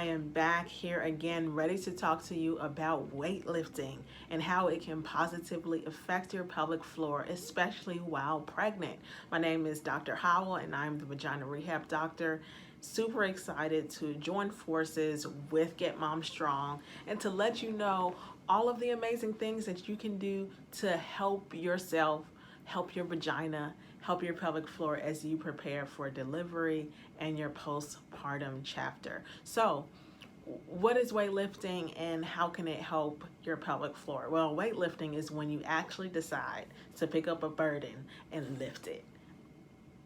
I am back here again, ready to talk to you about weightlifting and how it can positively affect your pelvic floor, especially while pregnant. My name is Dr. Howell, and I'm the vagina rehab doctor. Super excited to join forces with Get Mom Strong and to let you know all of the amazing things that you can do to help yourself, help your vagina, help your pelvic floor as you prepare for delivery and your postpartum chapter. So, what is weightlifting and how can it help your pelvic floor? Well, weightlifting is when you actually decide to pick up a burden and lift it.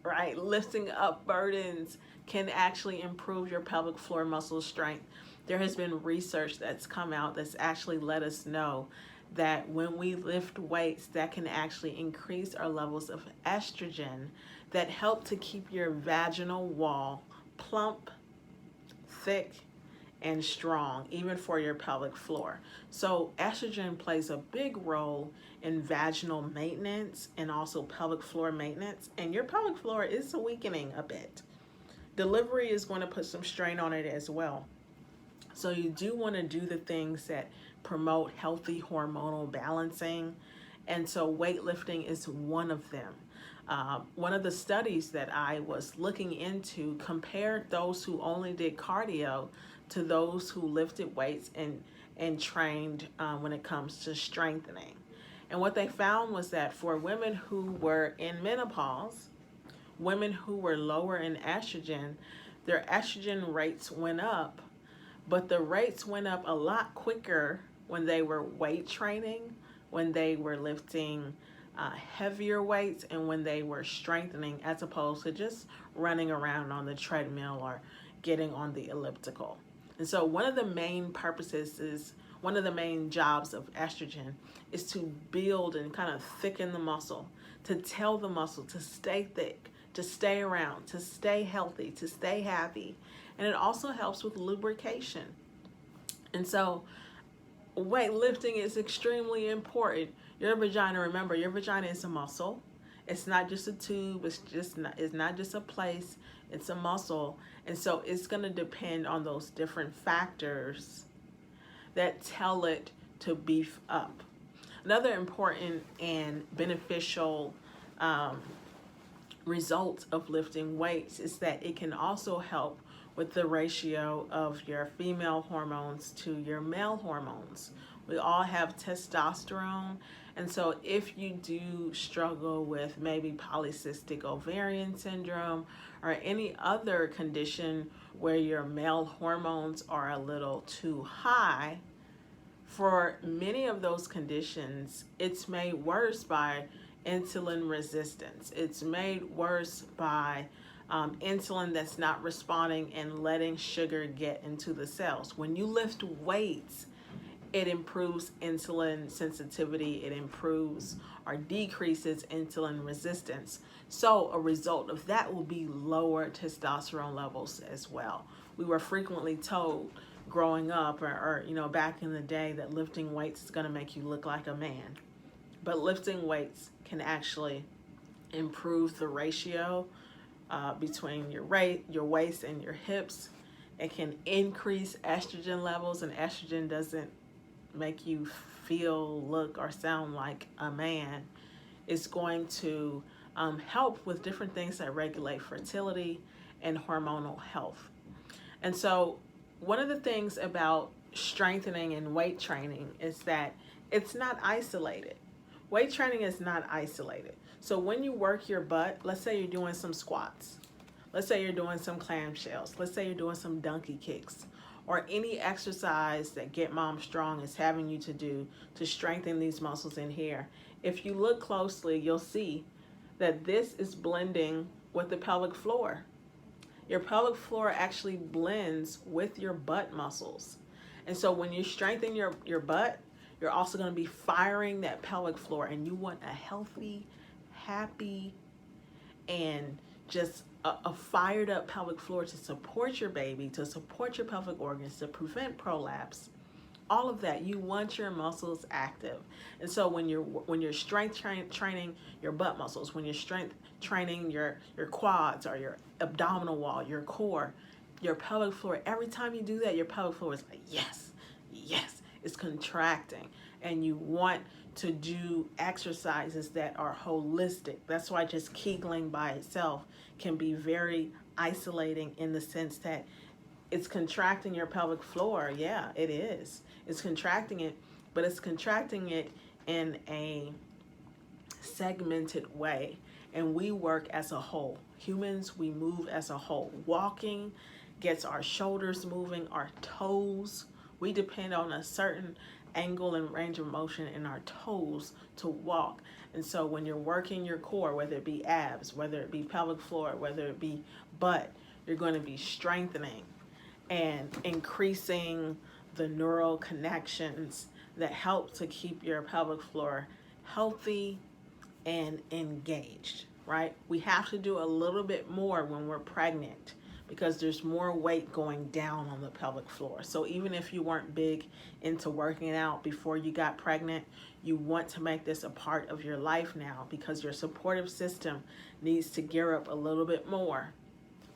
Right? Lifting up burdens can actually improve your pelvic floor muscle strength. There has been research that's come out that's actually let us know that when we lift weights, that can actually increase our levels of estrogen that help to keep your vaginal wall plump, thick, and strong, even for your pelvic floor. So estrogen plays a big role in vaginal maintenance and also pelvic floor maintenance, and your pelvic floor is weakening a bit. Delivery is going to put some strain on it as well. So you do want to do the things that promote healthy hormonal balancing, and so weightlifting is one of them. One of the studies that I was looking into compared those who only did cardio to those who lifted weights and trained when it comes to strengthening. And what they found was that for women who were in menopause, women who were lower in estrogen, their estrogen rates went up, but the rates went up a lot quicker when they were weight training, when they were lifting heavier weights, and when they were strengthening, as opposed to just running around on the treadmill or getting on the elliptical. And so one of the main purposes is, one of the main jobs of estrogen is to build and kind of thicken the muscle, to tell the muscle to stay thick, to stay around, to stay healthy, to stay happy. And it also helps with lubrication. And so weightlifting is extremely important. Your vagina, remember, your vagina is a muscle. It's not just a tube, it's not just a place, it's a muscle. And so it's going to depend on those different factors that tell it to beef up. Another important and beneficial result of lifting weights is that it can also help with the ratio of your female hormones to your male hormones. We all have testosterone, and so if you do struggle with maybe polycystic ovarian syndrome or any other condition where your male hormones are a little too high, for many of those conditions, it's made worse by insulin resistance. It's made worse by insulin that's not responding and letting sugar get into the cells. When you lift weights, it improves insulin sensitivity, it improves or decreases insulin resistance. So a result of that will be lower testosterone levels as well. We were frequently told growing up or back in the day that lifting weights is going to make you look like a man. But lifting weights can actually improve the ratio between your waist and your hips. It can increase estrogen levels, and estrogen doesn't make you feel, look, or sound like a man. It's going to help with different things that regulate fertility and hormonal health. And so one of the things about strengthening and weight training is that it's not isolated. Weight training is not isolated. So when you work your butt, let's say you're doing some squats, let's say you're doing some clamshells, let's say you're doing some donkey kicks, or any exercise that Get Mom Strong is having you to do to strengthen these muscles in here. If you look closely, you'll see that this is blending with the pelvic floor. Your pelvic floor actually blends with your butt muscles. And so when you strengthen your butt, you're also going to be firing that pelvic floor, and you want a healthy, happy, and just a fired up pelvic floor to support your baby, to support your pelvic organs, to prevent prolapse. All of that, you want your muscles active. And so when you're strength training your butt muscles, when you're strength training your quads or your abdominal wall, your core, your pelvic floor, every time you do that, your pelvic floor is like, yes, yes, it's contracting. And you want to do exercises that are holistic. That's why just Kegling by itself can be very isolating in the sense that it's contracting your pelvic floor. Yeah, it is. It's contracting it, but it's contracting it in a segmented way. And we work as a whole. Humans, we move as a whole. Walking gets our shoulders moving, our toes. We depend on a certain angle and range of motion in our toes to walk. And so when you're working your core, whether it be abs, whether it be pelvic floor, whether it be butt, you're going to be strengthening and increasing the neural connections that help to keep your pelvic floor healthy and engaged, right? We have to do a little bit more when we're pregnant because there's more weight going down on the pelvic floor. So even if you weren't big into working out before you got pregnant, you want to make this a part of your life now because your supportive system needs to gear up a little bit more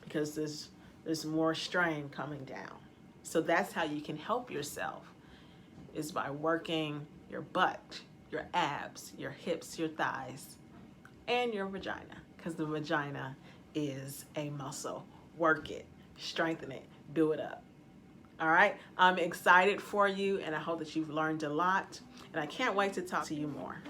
because there's more strain coming down. So that's how you can help yourself, is by working your butt, your abs, your hips, your thighs, and your vagina, because the vagina is a muscle. Work it, strengthen it, do it up. All right, I'm excited for you, and I hope that you've learned a lot, and I can't wait to talk to you more.